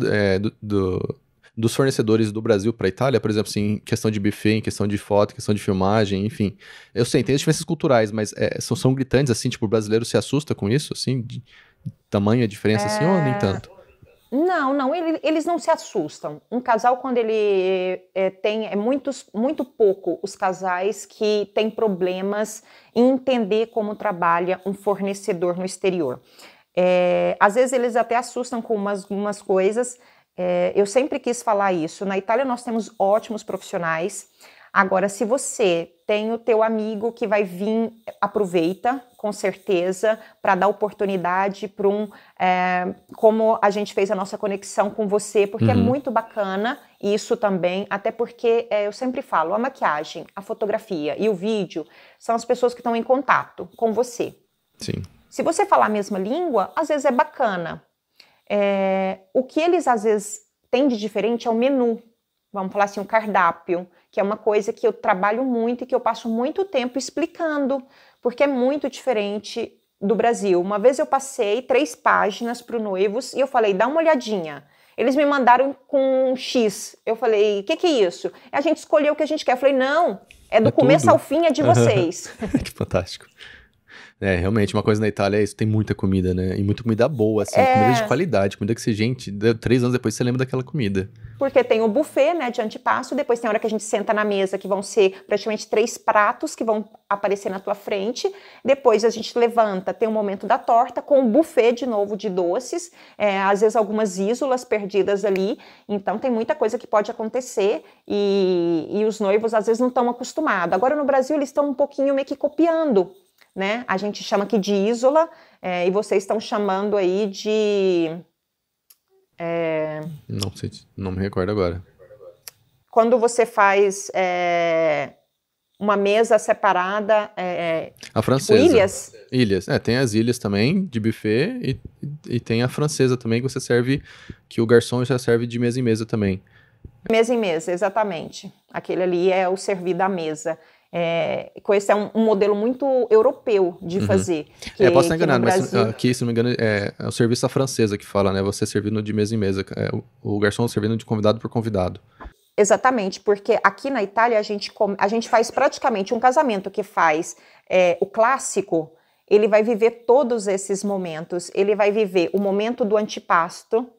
[SPEAKER 1] dos fornecedores do Brasil para a Itália, por exemplo, assim, em questão de buffet, em questão de foto, em questão de filmagem, enfim. Eu sei, tem as diferenças culturais, mas são gritantes, assim, tipo, o brasileiro se assusta com isso, assim, de tamanha diferença, assim, ou nem tanto?
[SPEAKER 2] Não, eles não se assustam. Um casal, quando ele tem, muito pouco os casais que têm problemas em entender como trabalha um fornecedor no exterior. Às vezes eles até assustam com umas coisas. Eu sempre quis falar isso. Na Itália nós temos ótimos profissionais. Agora, se você tem o teu amigo que vai vir, aproveita, com certeza, para dar oportunidade para como a gente fez a nossa conexão com você, porque é muito bacana isso também, até porque eu sempre falo, a maquiagem, a fotografia e o vídeo são as pessoas que estão em contato com você.
[SPEAKER 1] Sim.
[SPEAKER 2] Se você falar a mesma língua, às vezes é bacana. O que eles, às vezes, têm de diferente é o menu. Vamos falar assim, o cardápio, que é uma coisa que eu trabalho muito e que eu passo muito tempo explicando, porque é muito diferente do Brasil. Uma vez eu passei 3 páginas para os noivos e eu falei, dá uma olhadinha. Eles me mandaram com um X. Eu falei, o que é isso? A gente escolheu o que a gente quer. Eu falei, não, é do começo
[SPEAKER 1] tudo.
[SPEAKER 2] ao fim, é de vocês.
[SPEAKER 1] Que fantástico. Realmente, uma coisa na Itália é isso, tem muita comida, né? E muita comida boa, assim, comida de qualidade, comida que gente, 3 anos depois você lembra daquela comida.
[SPEAKER 2] Porque tem o buffet, né, de antipasto, depois tem a hora que a gente senta na mesa, que vão ser praticamente 3 pratos que vão aparecer na tua frente, depois a gente levanta, tem o momento da torta, com o buffet de novo de doces, às vezes algumas ísolas perdidas ali, então tem muita coisa que pode acontecer e os noivos às vezes não estão acostumados. Agora no Brasil eles estão um pouquinho meio que copiando, né? A gente chama aqui de ísola, e vocês estão chamando aí de...
[SPEAKER 1] Não sei, não me recordo agora.
[SPEAKER 2] Quando você faz uma mesa separada,
[SPEAKER 1] a francesa.
[SPEAKER 2] Tipo ilhas?
[SPEAKER 1] Ilhas, tem as ilhas também, de buffet, e tem a francesa também, que você serve, que o garçom já serve de mesa em mesa também.
[SPEAKER 2] Mesa em mesa, exatamente. Aquele ali é o servir da mesa. Esse é um modelo muito europeu de fazer.
[SPEAKER 1] Posso estar enganado,
[SPEAKER 2] Brasil...
[SPEAKER 1] mas aqui, se não me engano, é o serviço à francesa que fala, né? Você servindo de mesa em mesa, o garçom servindo de convidado por convidado.
[SPEAKER 2] Exatamente, porque aqui na Itália a gente faz praticamente um casamento que faz o clássico, ele vai viver todos esses momentos. Ele vai viver o momento do antipasto,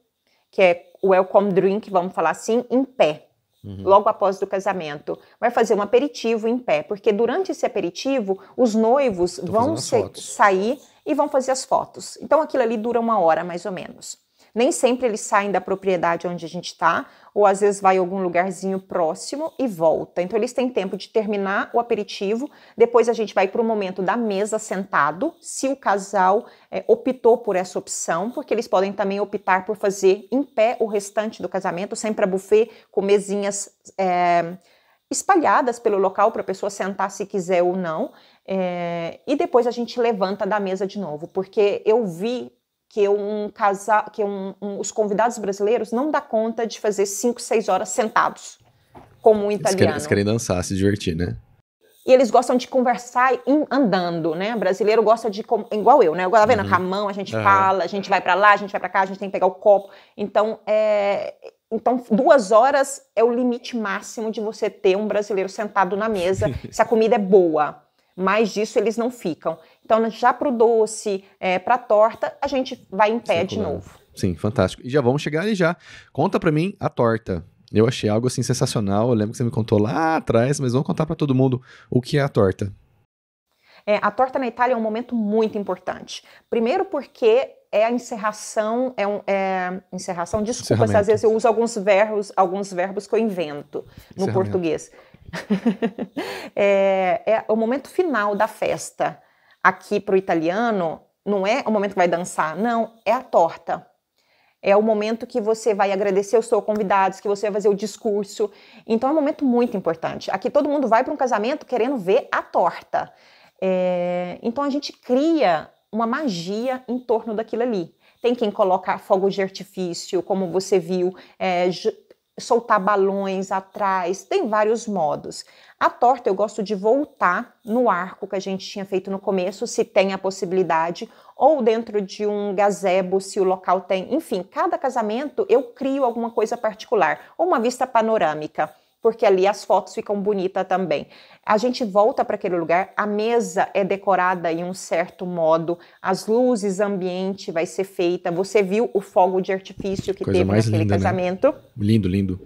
[SPEAKER 2] que é o welcome drink, vamos falar assim, em pé. Logo após o casamento, vai fazer um aperitivo em pé, porque durante esse aperitivo, os noivos vão sair e vão fazer as fotos. Então aquilo ali dura 1 hora, mais ou menos. Nem sempre eles saem da propriedade onde a gente está, ou às vezes vai a algum lugarzinho próximo e volta. Então eles têm tempo de terminar o aperitivo, depois a gente vai para o momento da mesa sentado, se o casal optou por essa opção, porque eles podem também optar por fazer em pé o restante do casamento, sempre a buffet, com mesinhas espalhadas pelo local para a pessoa sentar se quiser ou não, e depois a gente levanta da mesa de novo, porque eu vi que os convidados brasileiros não dá conta de fazer 5, 6 horas sentados, como um italiano.
[SPEAKER 1] Eles querem dançar, se divertir, né?
[SPEAKER 2] E eles gostam de conversar andando, né? O brasileiro gosta de, igual eu, né? Agora, vendo, com a mão, a gente fala, a gente vai pra lá, a gente vai pra cá, a gente tem que pegar o copo. Então, 2 horas é o limite máximo de você ter um brasileiro sentado na mesa, se a comida é boa. Mais disso eles não ficam. Então, já pro doce, pra torta, a gente vai em pé de novo.
[SPEAKER 1] Sim, fantástico. E já vamos chegar ali já. Conta pra mim a torta. Eu achei algo assim sensacional. Eu lembro que você me contou lá atrás, mas vamos contar pra todo mundo o que é a torta.
[SPEAKER 2] A torta na Itália é um momento muito importante. Primeiro porque é a encerração, encerração, desculpa se às vezes eu uso alguns verbos que eu invento no português. É o momento final da festa. Aqui para o italiano, não é o momento que vai dançar, não, é a torta. É o momento que você vai agradecer os seus convidados, que você vai fazer o discurso. Então é um momento muito importante. Aqui todo mundo vai para um casamento querendo ver a torta. Então a gente cria uma magia em torno daquilo ali. Tem quem coloca fogos de artifício, como você viu, soltar balões atrás, tem vários modos. A torta eu gosto de voltar no arco que a gente tinha feito no começo, se tem a possibilidade, ou dentro de um gazebo, se o local tem. Enfim, cada casamento eu crio alguma coisa particular, ou uma vista panorâmica, porque ali as fotos ficam bonitas também. A gente volta para aquele lugar, a mesa é decorada em um certo modo, as luzes, ambiente vai ser feita. Você viu o fogo de artifício que teve naquele
[SPEAKER 1] linda,
[SPEAKER 2] casamento?
[SPEAKER 1] Né? Lindo, lindo.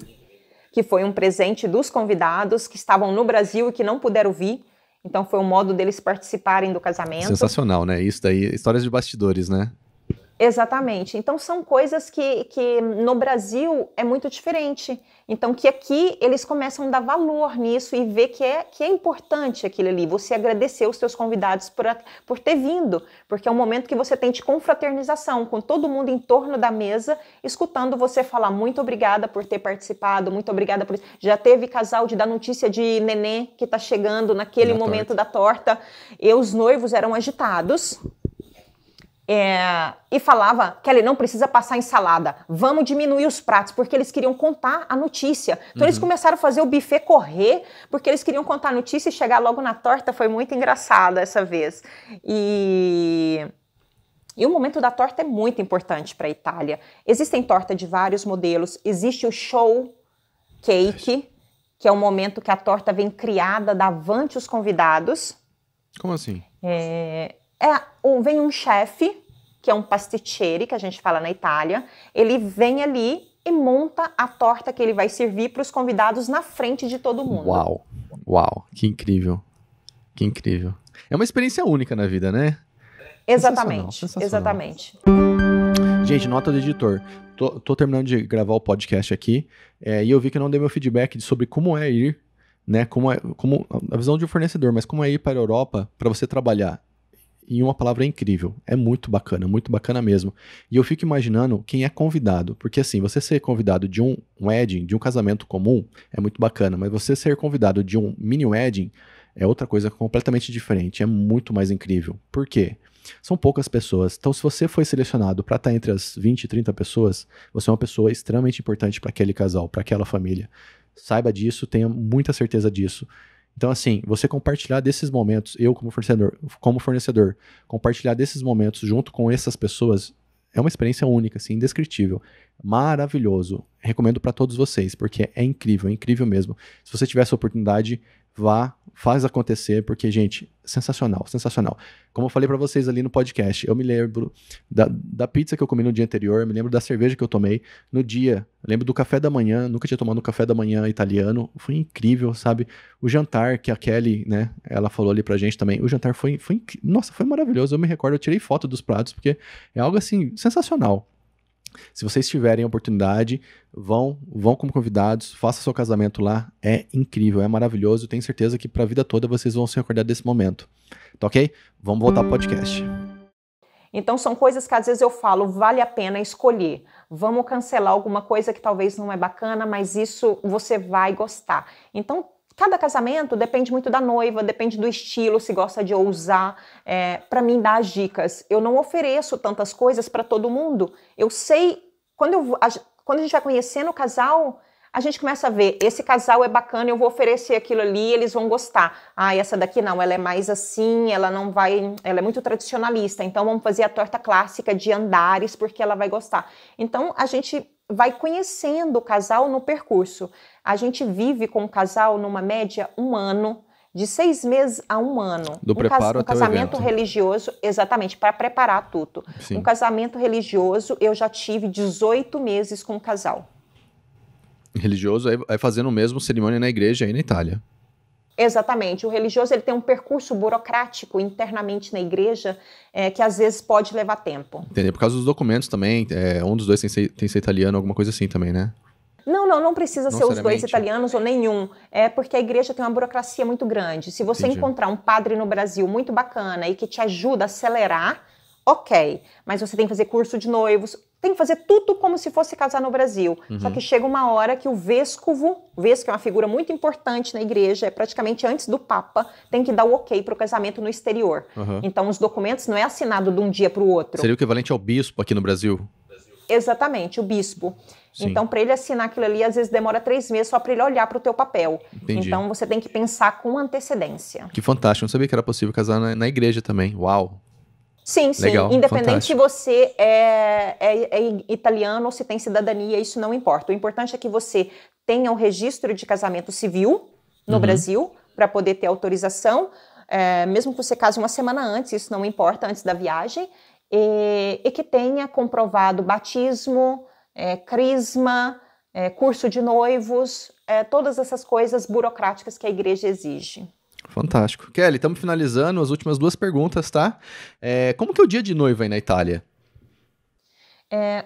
[SPEAKER 2] Que foi um presente dos convidados que estavam no Brasil e que não puderam vir. Então foi um modo deles participarem do casamento.
[SPEAKER 1] Sensacional, né? Isso daí, histórias de bastidores, né?
[SPEAKER 2] Exatamente. Então são coisas que no Brasil é muito diferente. Então que aqui eles começam a dar valor nisso e ver que é importante aquilo ali. Você agradecer os seus convidados por ter vindo, porque é um momento que você tem de confraternização, com todo mundo em torno da mesa, escutando você falar muito obrigada por ter participado, muito obrigada por... Já teve casal de dar notícia de neném que está chegando naquele momento da torta. E os noivos eram agitados. E falava, Kelly, não precisa passar ensalada, vamos diminuir os pratos, porque eles queriam contar a notícia. Então eles começaram a fazer o buffet correr, porque eles queriam contar a notícia e chegar logo na torta. Foi muito engraçado essa vez. E o momento da torta é muito importante para a Itália. Existem torta de vários modelos, existe o show cake, que é o momento que a torta vem criada davante os convidados.
[SPEAKER 1] Como assim?
[SPEAKER 2] Vem um chefe, que é um pasticcere, que a gente fala na Itália, ele vem ali e monta a torta que ele vai servir para os convidados na frente de todo mundo.
[SPEAKER 1] Uau, que incrível, que incrível. É uma experiência única na vida, né?
[SPEAKER 2] Exatamente,
[SPEAKER 1] Sensacional.
[SPEAKER 2] Exatamente.
[SPEAKER 1] Gente, nota do editor. Tô terminando de gravar o podcast aqui, e eu vi que eu não dei meu feedback sobre como é ir, né, como a visão de um fornecedor, mas como é ir para a Europa para você trabalhar. Em uma palavra, é incrível. É muito bacana mesmo. E eu fico imaginando quem é convidado. Porque assim, você ser convidado de um wedding, de um casamento comum, é muito bacana. Mas você ser convidado de um mini wedding é outra coisa completamente diferente. É muito mais incrível. Por quê? São poucas pessoas. Então, se você foi selecionado para estar entre as 20, 30 pessoas, você é uma pessoa extremamente importante para aquele casal, para aquela família. Saiba disso, tenha muita certeza disso. Então, assim, você compartilhar desses momentos, eu como fornecedor, compartilhar desses momentos junto com essas pessoas é uma experiência única, assim, indescritível. Maravilhoso. Recomendo para todos vocês, porque é incrível mesmo. Se você tiver essa oportunidade, vá, faz acontecer, porque, gente, sensacional. Como eu falei pra vocês ali no podcast, eu me lembro da pizza que eu comi no dia anterior, eu me lembro da cerveja que eu tomei no dia, eu lembro do café da manhã, nunca tinha tomado um café da manhã italiano, foi incrível, sabe? O jantar que a Kelly, né, ela falou ali pra gente também, o jantar foi nossa, foi maravilhoso, eu me recordo, eu tirei foto dos pratos, porque é algo, assim, sensacional. Se vocês tiverem a oportunidade, vão como convidados, faça seu casamento lá, é incrível, é maravilhoso, tenho certeza que para a vida toda vocês vão se recordar desse momento, tá ok? Vamos voltar pro podcast.
[SPEAKER 2] Então são coisas que às vezes eu falo, vale a pena escolher, vamos cancelar alguma coisa que talvez não é bacana, mas isso você vai gostar. Então cada casamento depende muito da noiva, depende do estilo, se gosta de ousar. Para mim, dar as dicas. Eu não ofereço tantas coisas para todo mundo. Eu sei, quando a gente vai conhecendo o casal, a gente começa a ver, esse casal é bacana, eu vou oferecer aquilo ali, eles vão gostar. Ah, essa daqui não, ela é mais assim, ela é muito tradicionalista, então vamos fazer a torta clássica de andares, porque ela vai gostar. Então, a gente vai conhecendo o casal no percurso. A gente vive com o casal numa média 1 ano, de 6 meses a 1 ano.
[SPEAKER 1] Do preparo até o evento.
[SPEAKER 2] Casamento religioso, exatamente, para preparar tudo.
[SPEAKER 1] Sim.
[SPEAKER 2] Um casamento religioso, eu já tive 18 meses com o casal.
[SPEAKER 1] Religioso, aí fazendo o mesmo cerimônia na igreja aí na Itália.
[SPEAKER 2] Exatamente. O religioso ele tem um percurso burocrático internamente na igreja que às vezes pode levar tempo.
[SPEAKER 1] Entendeu? Por causa dos documentos também, um dos dois tem que ser italiano, alguma coisa assim também, né?
[SPEAKER 2] Não precisa ser os dois italianos ou nenhum. É porque a igreja tem uma burocracia muito grande. Se você encontrar um padre no Brasil muito bacana e que te ajuda a acelerar, ok. Mas você tem que fazer curso de noivos, tem que fazer tudo como se fosse casar no Brasil. Só que chega uma hora que o vescovo é uma figura muito importante na igreja, é praticamente antes do Papa, tem que dar o ok para o casamento no exterior. Então os documentos não é assinado de um dia para o outro.
[SPEAKER 1] Seria o equivalente ao bispo aqui no Brasil?
[SPEAKER 2] Exatamente, o bispo.
[SPEAKER 1] Sim.
[SPEAKER 2] Então, para ele assinar aquilo ali, às vezes demora 3 meses só para ele olhar para o teu papel.
[SPEAKER 1] Entendi.
[SPEAKER 2] Então, você tem que pensar com antecedência.
[SPEAKER 1] Que fantástico, não sabia que era possível casar na igreja também. Uau!
[SPEAKER 2] Sim, sim.
[SPEAKER 1] Legal,
[SPEAKER 2] Independente
[SPEAKER 1] fantástico.
[SPEAKER 2] se você é italiano ou se tem cidadania, isso não importa. O importante é que você tenha o registro de casamento civil no Brasil para poder ter autorização. Mesmo que você case uma semana antes, isso não importa, antes da viagem. E que tenha comprovado batismo, crisma, curso de noivos, todas essas coisas burocráticas que a igreja exige.
[SPEAKER 1] Fantástico. Kelly, estamos finalizando as últimas 2 perguntas, tá? Como que é o dia de noiva aí na Itália?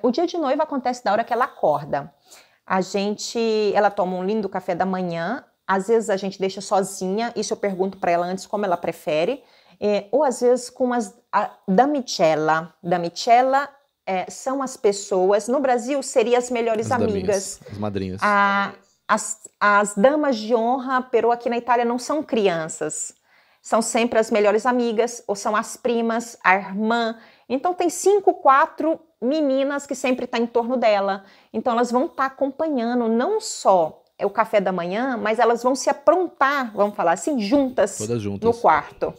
[SPEAKER 2] O dia de noiva acontece da hora que ela acorda. Ela toma um lindo café da manhã, às vezes a gente deixa sozinha, isso eu pergunto para ela antes como ela prefere, ou às vezes com a damicella. Damicella são as pessoas, no Brasil seria as melhores amigas.
[SPEAKER 1] As madrinhas.
[SPEAKER 2] As damas de honra, pero aqui na Itália não são crianças, são sempre as melhores amigas, ou são as primas, a irmã. Então tem 5, 4 meninas que sempre estão em torno dela. Então elas vão estar acompanhando não só o café da manhã, mas elas vão se aprontar, vamos falar assim, juntas.
[SPEAKER 1] Todas juntas.
[SPEAKER 2] No quarto.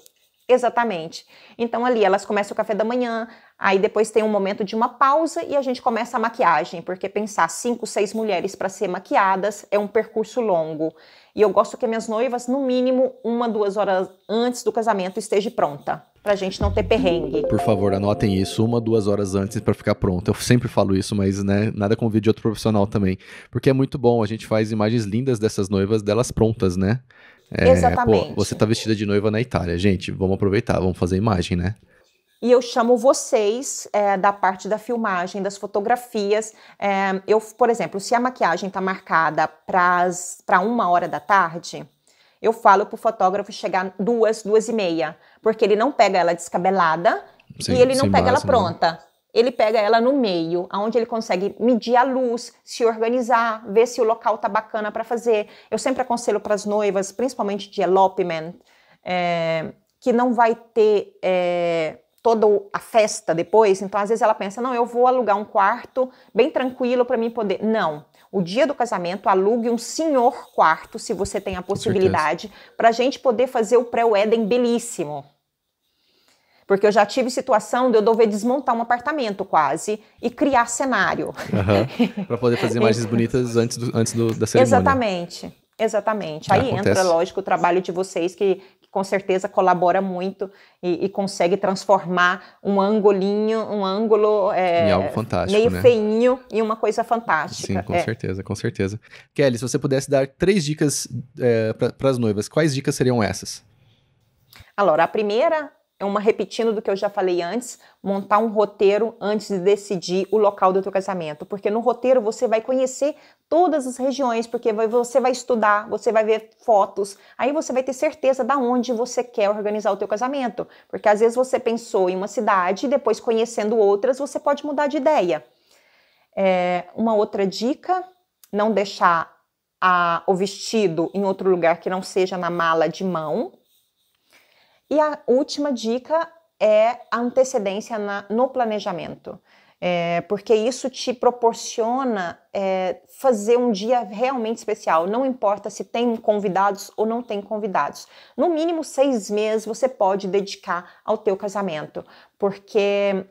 [SPEAKER 2] Exatamente. Então ali elas começam o café da manhã, aí depois tem um momento de uma pausa e a gente começa a maquiagem, porque pensar 5, 6 mulheres para ser maquiadas é um percurso longo. E eu gosto que minhas noivas, no mínimo, 1, 2 horas antes do casamento esteja pronta, pra gente não ter perrengue.
[SPEAKER 1] Por favor, anotem isso 1, 2 horas antes para ficar pronta. Eu sempre falo isso, mas né, nada com vídeo de outro profissional também. Porque é muito bom, a gente faz imagens lindas dessas noivas, delas prontas, né?
[SPEAKER 2] Exatamente.
[SPEAKER 1] Você tá vestida de noiva na Itália. Gente, vamos aproveitar, vamos fazer imagem, né?
[SPEAKER 2] E eu chamo vocês da parte da filmagem, das fotografias. Por exemplo, se a maquiagem está marcada para 1 hora da tarde, eu falo para o fotógrafo chegar 2, 2h30, porque ele não pega ela descabelada e ele não pega ela pronta. Ele pega ela no meio, onde ele consegue medir a luz, se organizar, ver se o local tá bacana para fazer. Eu sempre aconselho para as noivas, principalmente de elopement, que não vai ter toda a festa depois. Então, às vezes ela pensa, não, eu vou alugar um quarto bem tranquilo para mim poder... Não. O dia do casamento, alugue um senhor quarto, se você tem a possibilidade, para a gente poder fazer o pré-wedding belíssimo. Porque eu já tive situação de eu dever desmontar um apartamento quase e criar cenário.
[SPEAKER 1] Para poder fazer imagens bonitas antes da cerimônia.
[SPEAKER 2] Exatamente. Aí entra, lógico, o trabalho de vocês que com certeza colabora muito e consegue transformar um ângulo
[SPEAKER 1] em algo fantástico,
[SPEAKER 2] meio feinho em uma coisa fantástica.
[SPEAKER 1] Sim, com certeza. Kelly, se você pudesse dar 3 dicas para as noivas, quais dicas seriam essas?
[SPEAKER 2] A primeira... repetindo do que eu já falei antes, montar um roteiro antes de decidir o local do teu casamento, porque no roteiro você vai conhecer todas as regiões, porque você vai estudar, você vai ver fotos, aí você vai ter certeza de onde você quer organizar o teu casamento, porque às vezes você pensou em uma cidade e depois conhecendo outras você pode mudar de ideia. Uma outra dica, não deixar o vestido em outro lugar que não seja na mala de mão. E a última dica é a antecedência no planejamento, porque isso te proporciona fazer um dia realmente especial, não importa se tem convidados ou não tem convidados. No mínimo 6 meses você pode dedicar ao teu casamento, porque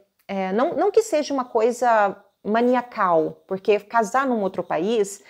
[SPEAKER 2] não que seja uma coisa maniacal, porque casar num outro país,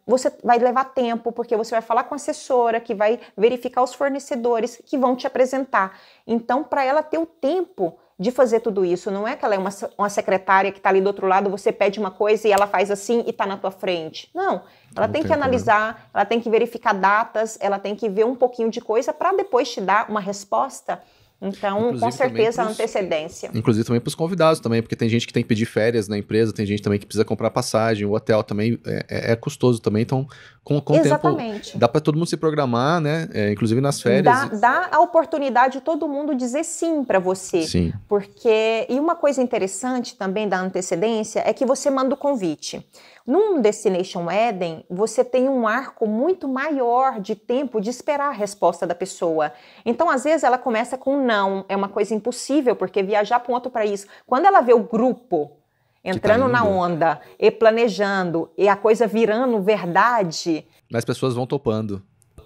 [SPEAKER 2] você vai levar tempo, porque você vai falar com a assessora, que vai verificar os fornecedores, que vão te apresentar. Então, para ela ter o tempo de fazer tudo isso, não é que ela é uma secretária que está ali do outro lado, você pede uma coisa e ela faz assim e está na tua frente. Não, ela tem que analisar, ela tem que verificar datas, ela tem que ver um pouquinho de coisa para depois te dar uma resposta. Então, inclusive, com certeza, a antecedência.
[SPEAKER 1] Inclusive também para os convidados também, porque tem gente que tem que pedir férias na empresa, tem gente também que precisa comprar passagem, o hotel também é custoso também, então com o tempo dá para todo mundo se programar, né? Inclusive nas férias.
[SPEAKER 2] Dá a oportunidade de todo mundo dizer sim para você.
[SPEAKER 1] Sim.
[SPEAKER 2] E uma coisa interessante também da antecedência é que você manda o convite. Num Destination Wedding, você tem um arco muito maior de tempo de esperar a resposta da pessoa. Então, às vezes, ela começa com não, é uma coisa impossível, porque viajar para um outro país, quando ela vê o grupo entrando na
[SPEAKER 1] lindo.
[SPEAKER 2] onda e planejando e a coisa virando verdade.
[SPEAKER 1] As pessoas vão topando.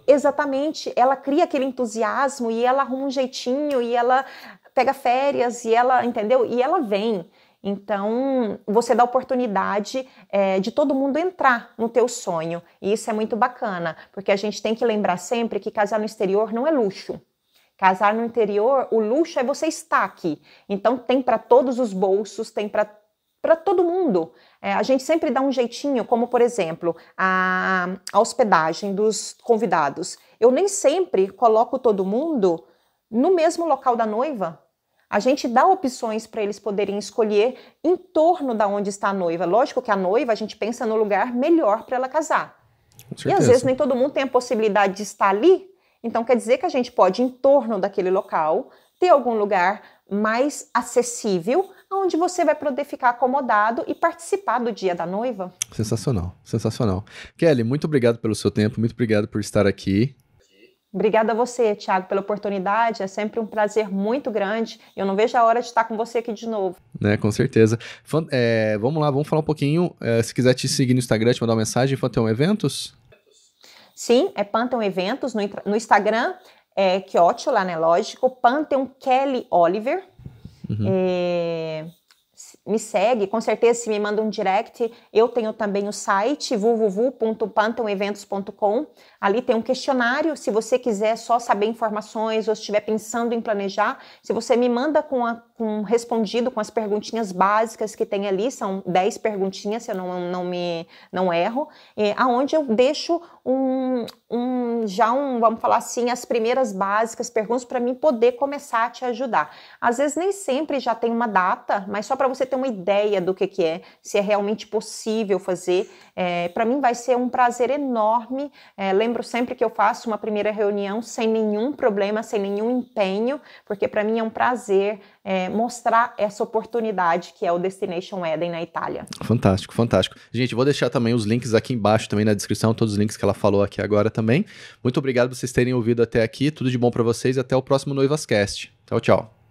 [SPEAKER 2] Exatamente, ela cria aquele entusiasmo e ela arruma um jeitinho e ela pega férias e ela, entendeu? E ela vem. Então, você dá oportunidade de todo mundo entrar no teu sonho. E isso é muito bacana, porque a gente tem que lembrar sempre que casar no exterior não é luxo. Casar no interior, o luxo é você estar aqui. Então, tem para todos os bolsos, tem para todo mundo. A gente sempre dá um jeitinho, como, por exemplo, a hospedagem dos convidados. Eu nem sempre coloco todo mundo no mesmo local da noiva. A gente dá opções para eles poderem escolher em torno da onde está a noiva. Lógico que a noiva, a gente pensa no lugar melhor para ela casar.
[SPEAKER 1] Com
[SPEAKER 2] E
[SPEAKER 1] certeza.
[SPEAKER 2] às vezes nem todo mundo tem a possibilidade de estar ali. Então quer dizer que a gente pode, em torno daquele local, ter algum lugar mais acessível, onde você vai poder ficar acomodado e participar do dia da noiva.
[SPEAKER 1] Sensacional, sensacional. Kelly, muito obrigado pelo seu tempo, muito obrigado por estar aqui.
[SPEAKER 2] Obrigada a você, Thiago, pela oportunidade. É sempre um prazer muito grande. Eu não vejo a hora de estar com você aqui de novo.
[SPEAKER 1] Né, com certeza. Vamos lá, vamos falar um pouquinho. Se quiser te seguir no Instagram, te mandar uma mensagem, Pantheon Eventos?
[SPEAKER 2] Sim, é Pantheon Eventos. No Instagram é Chiociola, né? Lógico. Pantheon Kelly Oliver. Me segue, com certeza, se me manda um direct. Eu tenho também o site www.pantheoneventos.com. Ali tem um questionário, se você quiser só saber informações ou estiver pensando em planejar, se você me manda com respondido com as perguntinhas básicas que tem ali, são 10 perguntinhas, se eu não erro, aonde eu deixo vamos falar assim, as primeiras básicas, perguntas para mim poder começar a te ajudar. Às vezes nem sempre já tem uma data, mas só para você ter uma ideia do que é, se é realmente possível fazer. Para mim vai ser um prazer enorme. Lembro sempre que eu faço uma primeira reunião sem nenhum problema, sem nenhum empenho, porque para mim é um prazer mostrar essa oportunidade que é o Destination Eden na Itália.
[SPEAKER 1] Fantástico, fantástico. Gente, vou deixar também os links aqui embaixo, também na descrição, todos os links que ela falou aqui agora também. Muito obrigado por vocês terem ouvido até aqui, tudo de bom para vocês e até o próximo NoivasCast. Tchau, tchau.